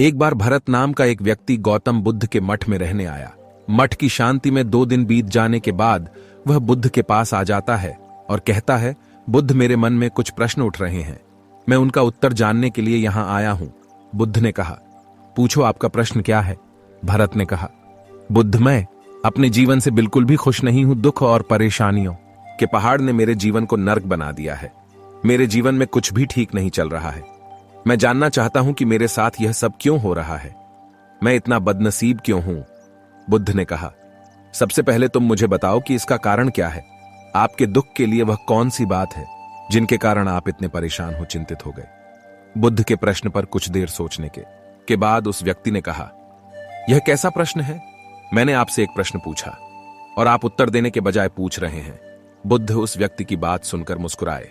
एक बार भरत नाम का एक व्यक्ति गौतम बुद्ध के मठ में रहने आया। मठ की शांति में 2 दिन बीत जाने के बाद वह बुद्ध के पास आ जाता है और कहता है, बुद्ध, मेरे मन में कुछ प्रश्न उठ रहे हैं, मैं उनका उत्तर जानने के लिए यहां आया हूं। बुद्ध ने कहा, पूछो, आपका प्रश्न क्या है? भरत ने कहा, बुद्ध, मैं अपने जीवन से बिल्कुल भी खुश नहीं हूं। दुख और परेशानियों के पहाड़ ने मेरे जीवन को नर्क बना दिया है। मेरे जीवन में कुछ भी ठीक नहीं चल रहा है। मैं जानना चाहता हूं कि मेरे साथ यह सब क्यों हो रहा है, मैं इतना बदनसीब क्यों हूं? बुद्ध ने कहा, सबसे पहले तुम मुझे बताओ कि इसका कारण क्या है। आपके दुख के लिए वह कौन सी बात है जिनके कारण आप इतने परेशान हो, चिंतित हो गए? बुद्ध के प्रश्न पर कुछ देर सोचने के बाद उस व्यक्ति ने कहा, यह कैसा प्रश्न है? मैंने आपसे एक प्रश्न पूछा और आप उत्तर देने के बजाय पूछ रहे हैं। बुद्ध उस व्यक्ति की बात सुनकर मुस्कुराए।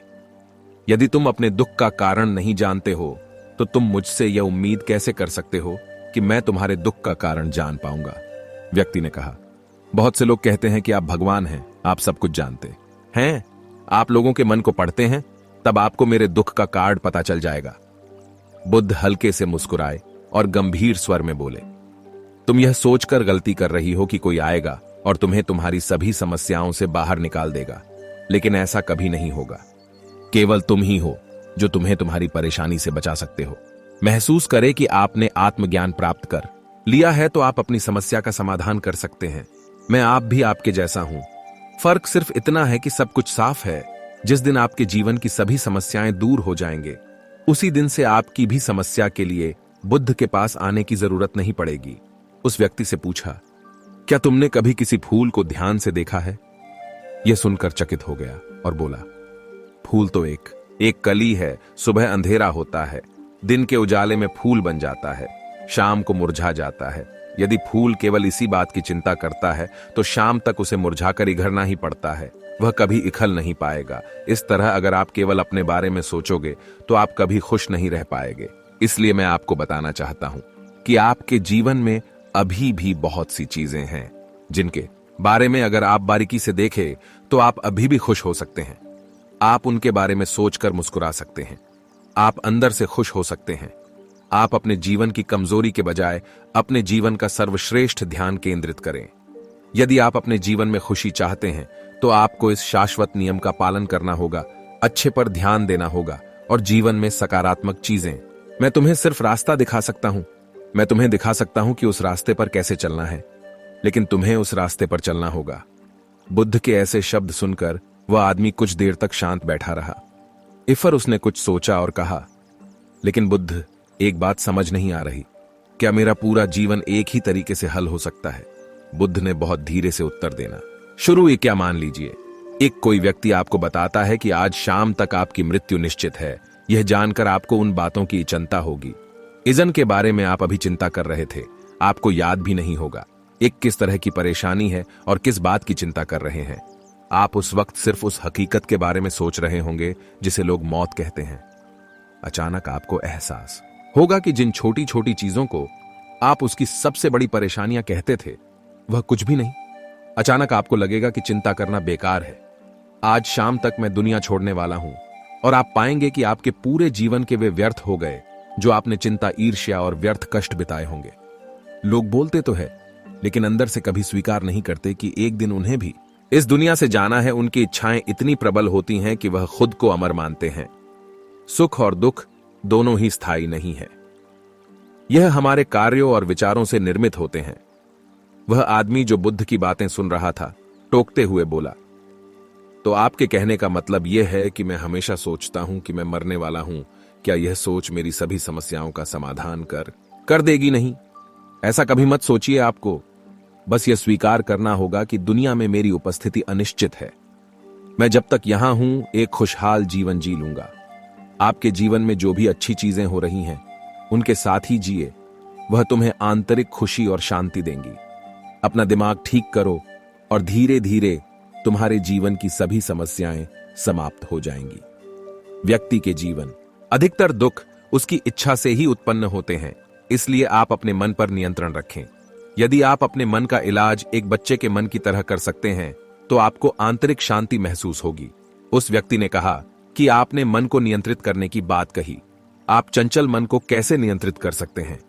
यदि तुम अपने दुख का कारण नहीं जानते हो तो तुम मुझसे यह उम्मीद कैसे कर सकते हो कि मैं तुम्हारे दुख का कारण जान पाऊंगा? व्यक्ति ने कहा, बहुत से लोग कहते हैं कि आप भगवान हैं, आप सब कुछ जानते हैं। आप लोगों के मन को पढ़ते हैं, तब आपको मेरे दुख का कार्ड पता चल जाएगा। बुद्ध हल्के से मुस्कुराए और गंभीर स्वर में बोले, तुम यह सोचकर गलती कर रही हो कि कोई आएगा और तुम्हें तुम्हारी सभी समस्याओं से बाहर निकाल देगा, लेकिन ऐसा कभी नहीं होगा। केवल तुम ही हो जो तुम्हें तुम्हारी परेशानी से बचा सकते हो। महसूस करें कि आपने आत्मज्ञान प्राप्त कर लिया है तो आप अपनी समस्या का समाधान कर सकते हैं। मैं आप भी आपके जैसा हूं। फर्क सिर्फ इतना है कि सब कुछ साफ है। जिस दिन आपके जीवन की सभी समस्याएं दूर हो जाएंगे, उसी दिन से आपकी भी समस्या के लिए बुद्ध के पास आने की जरूरत नहीं पड़ेगी। उस व्यक्ति से पूछा, क्या तुमने कभी किसी फूल को ध्यान से देखा है? यह सुनकर चकित हो गया और बोला, फूल तो एक कली है। सुबह अंधेरा होता है, दिन के उजाले में फूल बन जाता है, शाम को मुरझा जाता है। यदि फूल केवल इसी बात की चिंता करता है तो शाम तक उसे मुरझाकर इघरना ही पड़ता है, वह कभी इखल नहीं पाएगा। इस तरह अगर आप केवल अपने बारे में सोचोगे तो आप कभी खुश नहीं रह पाएंगे। इसलिए मैं आपको बताना चाहता हूं कि आपके जीवन में अभी भी बहुत सी चीजें हैं जिनके बारे में अगर आप बारीकी से देखें तो आप अभी भी खुश हो सकते हैं। आप उनके बारे में सोचकर मुस्कुरा सकते हैं। आप अंदर से खुश हो सकते हैं। आप अपने जीवन की कमजोरी के बजाय अपने जीवन का सर्वश्रेष्ठ ध्यान केंद्रित करें। यदि आप अपने जीवन में खुशी चाहते हैं तो आपको इस शाश्वत नियम का पालन करना होगा, अच्छे पर ध्यान देना होगा और जीवन में सकारात्मक चीजें। मैं तुम्हें सिर्फ रास्ता दिखा सकता हूं, मैं तुम्हें दिखा सकता हूं कि उस रास्ते पर कैसे चलना है, लेकिन तुम्हें उस रास्ते पर चलना होगा। बुद्ध के ऐसे शब्द सुनकर वह आदमी कुछ देर तक शांत बैठा रहा। इफर उसने कुछ सोचा और कहा, लेकिन बुद्ध, एक बात समझ नहीं आ रही, क्या मेरा पूरा जीवन एक ही तरीके से हल हो सकता है? बुद्ध ने बहुत धीरे से उत्तर देना शुरू किया। मान लीजिए एक कोई व्यक्ति आपको बताता है कि आज शाम तक आपकी मृत्यु निश्चित है। यह जानकर आपको उन बातों की चिंता होगी इज़न के बारे में आप अभी चिंता कर रहे थे। आपको याद भी नहीं होगा एक किस तरह की परेशानी है और किस बात की चिंता कर रहे हैं। आप उस वक्त सिर्फ उस हकीकत के बारे में सोच रहे होंगे जिसे लोग मौत कहते हैं। अचानक आपको एहसास होगा कि जिन छोटी छोटी चीजों को आप उसकी सबसे बड़ी परेशानियां कहते थे, वह कुछ भी नहीं। अचानक आपको लगेगा कि चिंता करना बेकार है। आज शाम तक मैं दुनिया छोड़ने वाला हूं और आप पाएंगे कि आपके पूरे जीवन के वे व्यर्थ हो गए जो आपने चिंता, ईर्ष्या और व्यर्थ कष्ट बिताए होंगे। लोग बोलते तो है, लेकिन अंदर से कभी स्वीकार नहीं करते कि एक दिन उन्हें भी इस दुनिया से जाना है। उनकी इच्छाएं इतनी प्रबल होती हैं कि वह खुद को अमर मानते हैं। सुख और दुख दोनों ही स्थायी नहीं है। यह हमारे कार्यों और विचारों से निर्मित होते हैं। वह आदमी जो बुद्ध की बातें सुन रहा था, टोकते हुए बोला, तो आपके कहने का मतलब यह है कि मैं हमेशा सोचता हूं कि मैं मरने वाला हूं। क्या यह सोच मेरी सभी समस्याओं का समाधान कर देगी? नहीं, ऐसा कभी मत सोचिए। आपको बस यह स्वीकार करना होगा कि दुनिया में मेरी उपस्थिति अनिश्चित है। मैं जब तक यहां हूं एक खुशहाल जीवन जी लूंगा। आपके जीवन में जो भी अच्छी चीजें हो रही हैं उनके साथ ही जिए, वह तुम्हें आंतरिक खुशी और शांति देंगी। अपना दिमाग ठीक करो और धीरे धीरे तुम्हारे जीवन की सभी समस्याएं समाप्त हो जाएंगी। व्यक्ति के जीवन अधिकतर दुख उसकी इच्छा से ही उत्पन्न होते हैं, इसलिए आप अपने मन पर नियंत्रण रखें। यदि आप अपने मन का इलाज एक बच्चे के मन की तरह कर सकते हैं तो आपको आंतरिक शांति महसूस होगी। उस व्यक्ति ने कहा कि आपने मन को नियंत्रित करने की बात कही। आप चंचल मन को कैसे नियंत्रित कर सकते हैं?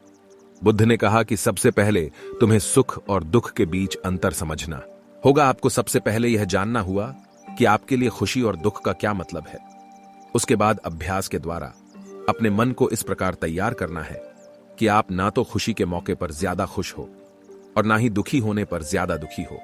बुद्ध ने कहा कि सबसे पहले तुम्हें सुख और दुख के बीच अंतर समझना होगा। आपको सबसे पहले यह जानना हुआ कि आपके लिए खुशी और दुख का क्या मतलब है। उसके बाद अभ्यास के द्वारा अपने मन को इस प्रकार तैयार करना है कि आप ना तो खुशी के मौके पर ज्यादा खुश हो और ना ही दुखी होने पर ज्यादा दुखी हो।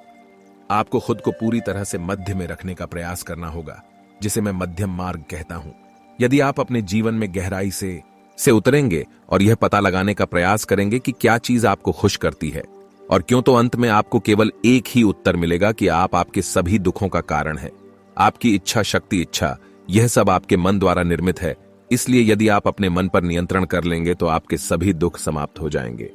आपको खुद को पूरी तरह से मध्य में रखने का प्रयास करना होगा, जिसे मैं मध्यम मार्ग कहता हूं। यदि आप अपने जीवन में गहराई से उतरेंगे और यह पता लगाने का प्रयास करेंगे कि क्या चीज आपको खुश करती है और क्यों, तो अंत में आपको केवल एक ही उत्तर मिलेगा कि आप आपके सभी दुखों का कारण है। आपकी इच्छा शक्ति, इच्छा, यह सब आपके मन द्वारा निर्मित है। इसलिए यदि आप अपने मन पर नियंत्रण कर लेंगे तो आपके सभी दुख समाप्त हो जाएंगे।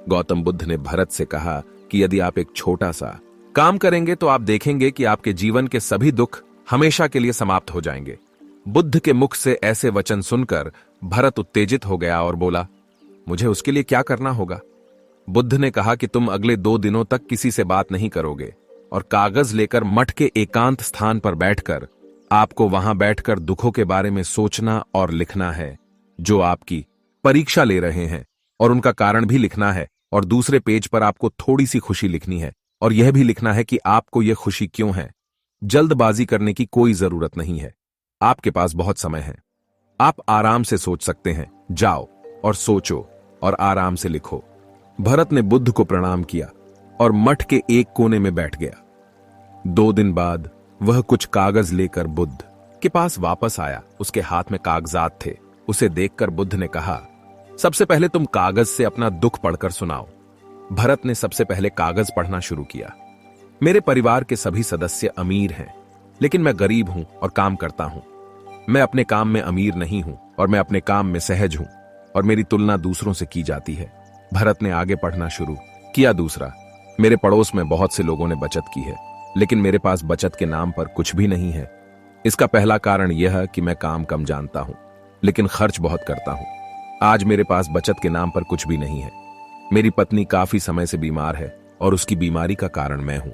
गौतम बुद्ध ने भरत से कहा कि यदि आप एक छोटा सा काम करेंगे तो आप देखेंगे कि आपके जीवन के सभी दुख हमेशा के लिए समाप्त हो जाएंगे। बुद्ध के मुख से ऐसे वचन सुनकर भरत उत्तेजित हो गया और बोला, मुझे उसके लिए क्या करना होगा? बुद्ध ने कहा कि तुम अगले 2 दिनों तक किसी से बात नहीं करोगे और कागज लेकर मठ के एकांत स्थान पर बैठकर आपको वहां बैठकर दुखों के बारे में सोचना और लिखना है जो आपकी परीक्षा ले रहे हैं, और उनका कारण भी लिखना है। और दूसरे पेज पर आपको थोड़ी सी खुशी लिखनी है और यह भी लिखना है कि आपको यह खुशी क्यों है। जल्दबाजी करने की कोई जरूरत नहीं है, आपके पास बहुत समय है। आप आराम से सोच सकते हैं। जाओ और सोचो और आराम से लिखो। भरत ने बुद्ध को प्रणाम किया और मठ के एक कोने में बैठ गया। 2 दिन बाद वह कुछ कागज लेकर बुद्ध के पास वापस आया। उसके हाथ में कागजात थे। उसे देखकर बुद्ध ने कहा, सबसे पहले तुम कागज से अपना दुख पढ़कर सुनाओ। भरत ने सबसे पहले कागज पढ़ना शुरू किया। मेरे परिवार के सभी सदस्य अमीर हैं, लेकिन मैं गरीब हूं और काम करता हूं। मैं अपने काम में अमीर नहीं हूं और मैं अपने काम में सहज हूं और मेरी तुलना दूसरों से की जाती है। भरत ने आगे पढ़ना शुरू किया। दूसरा, मेरे पड़ोस में बहुत से लोगों ने बचत की है, लेकिन मेरे पास बचत के नाम पर कुछ भी नहीं है। इसका पहला कारण यह है कि मैं काम कम जानता हूं, लेकिन खर्च बहुत करता हूं। आज मेरे पास बचत के नाम पर कुछ भी नहीं है। मेरी पत्नी काफी समय से बीमार है और उसकी बीमारी का कारण मैं हूं।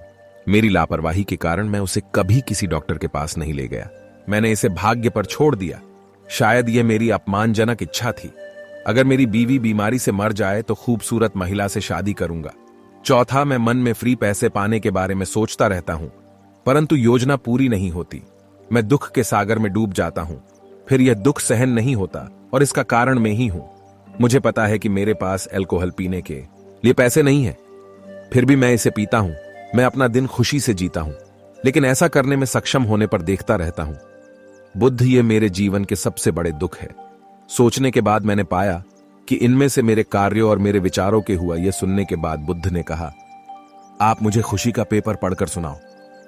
मेरी लापरवाही के कारण मैं उसे कभी किसी डॉक्टर के पास नहीं ले गया। मैंने इसे भाग्य पर छोड़ दिया। शायद यह मेरी अपमानजनक इच्छा थी। अगर मेरी बीवी बीमारी से मर जाए तो खूबसूरत महिला से शादी करूंगा। चौथा, मैं मन में फ्री पैसे पाने के बारे में सोचता रहता हूं, परंतु योजना पूरी नहीं होती। मैं दुख के सागर में डूब जाता हूं, फिर यह दुख सहन नहीं होता और इसका कारण मैं ही हूं। मुझे पता है कि मेरे पास अल्कोहल पीने के लिए पैसे नहीं है, फिर भी मैं इसे पीता हूं। मैं अपना दिन खुशी से जीता हूं, लेकिन ऐसा करने में सक्षम होने पर देखता रहता हूं। बुद्ध, ये मेरे जीवन के सबसे बड़े दुख है। सोचने के बाद मैंने पाया कि इनमें से मेरे कार्यों और मेरे विचारों के हुआ। यह सुनने के बाद बुद्ध ने कहा, आप मुझे खुशी का पेपर पढ़कर सुनाओ।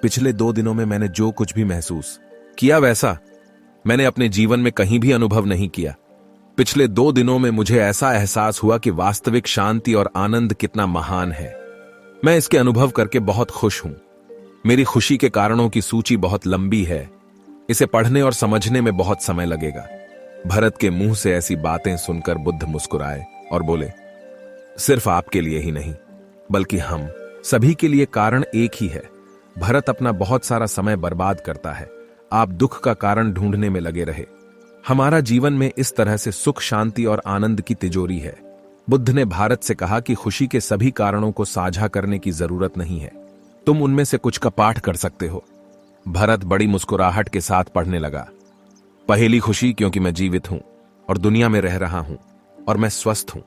पिछले 2 दिनों में मैंने जो कुछ भी महसूस किया वैसा मैंने अपने जीवन में कहीं भी अनुभव नहीं किया। पिछले 2 दिनों में मुझे ऐसा एहसास हुआ कि वास्तविक शांति और आनंद कितना महान है। मैं इसके अनुभव करके बहुत खुश हूं। मेरी खुशी के कारणों की सूची बहुत लंबी है। इसे पढ़ने और समझने में बहुत समय लगेगा। भरत के मुंह से ऐसी बातें सुनकर बुद्ध मुस्कुराए और बोले, सिर्फ आपके लिए ही नहीं, बल्कि हम सभी के लिए कारण एक ही है। भरत अपना बहुत सारा समय बर्बाद करता है। आप दुख का कारण ढूंढने में लगे रहे। हमारा जीवन में इस तरह से सुख, शांति और आनंद की तिजोरी है। बुद्ध ने भारत से कहा कि खुशी के सभी कारणों को साझा करने की जरूरत नहीं है, तुम उनमें से कुछ का पाठ कर सकते हो। भरत बड़ी मुस्कुराहट के साथ पढ़ने लगा। पहली खुशी, क्योंकि मैं जीवित हूं और दुनिया में रह रहा हूं और मैं स्वस्थ हूं।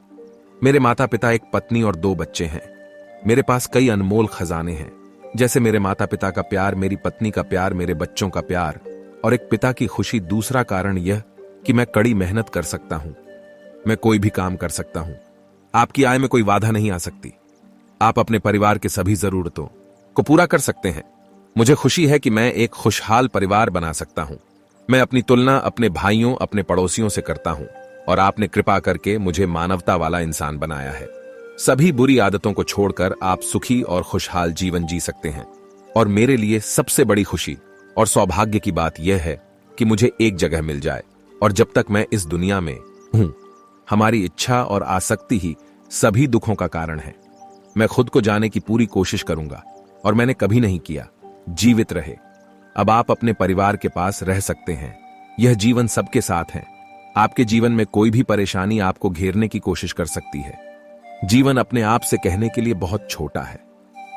मेरे माता पिता, एक पत्नी और 2 बच्चे हैं। मेरे पास कई अनमोल खजाने हैं, जैसे मेरे माता पिता का प्यार, मेरी पत्नी का प्यार, मेरे बच्चों का प्यार और एक पिता की खुशी। दूसरा कारण यह कि मैं कड़ी मेहनत कर सकता हूं। मैं कोई भी काम कर सकता हूं। आपकी आय में कोई बाधा नहीं आ सकती। आप अपने परिवार के सभी जरूरतों को पूरा कर सकते हैं। मुझे खुशी है कि मैं एक खुशहाल परिवार बना सकता हूं। मैं अपनी तुलना अपने भाइयों, अपने पड़ोसियों से करता हूं और आपने कृपा करके मुझे मानवता वाला इंसान बनाया है। सभी बुरी आदतों को छोड़कर आप सुखी और खुशहाल जीवन जी सकते हैं। और मेरे लिए सबसे बड़ी खुशी और सौभाग्य की बात यह है कि मुझे एक जगह मिल जाए, और जब तक मैं इस दुनिया में हूं, हमारी इच्छा और आसक्ति ही सभी दुखों का कारण है। मैं खुद को जाने की पूरी कोशिश करूंगा और मैंने कभी नहीं किया। जीवित रहे। अब आप अपने परिवार के पास रह सकते हैं। यह जीवन सबके साथ है। आपके जीवन में कोई भी परेशानी आपको घेरने की कोशिश कर सकती है, जीवन अपने आप से कहने के लिए बहुत छोटा है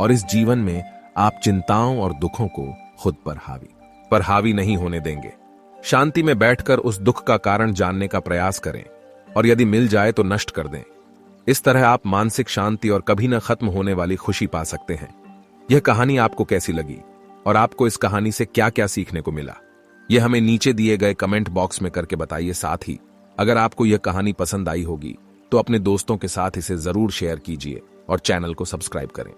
और इस जीवन में आप चिंताओं और दुखों को खुद पर हावी नहीं होने देंगे। शांति में बैठकर उस दुख का कारण जानने का प्रयास करें और यदि मिल जाए तो नष्ट कर दें। इस तरह आप मानसिक शांति और कभी न खत्म होने वाली खुशी पा सकते हैं। यह कहानी आपको कैसी लगी और आपको इस कहानी से क्या क्या सीखने को मिला, यह हमें नीचे दिए गए कमेंट बॉक्स में करके बताइए। साथ ही अगर आपको यह कहानी पसंद आई होगी तो अपने दोस्तों के साथ इसे जरूर शेयर कीजिए और चैनल को सब्सक्राइब करें।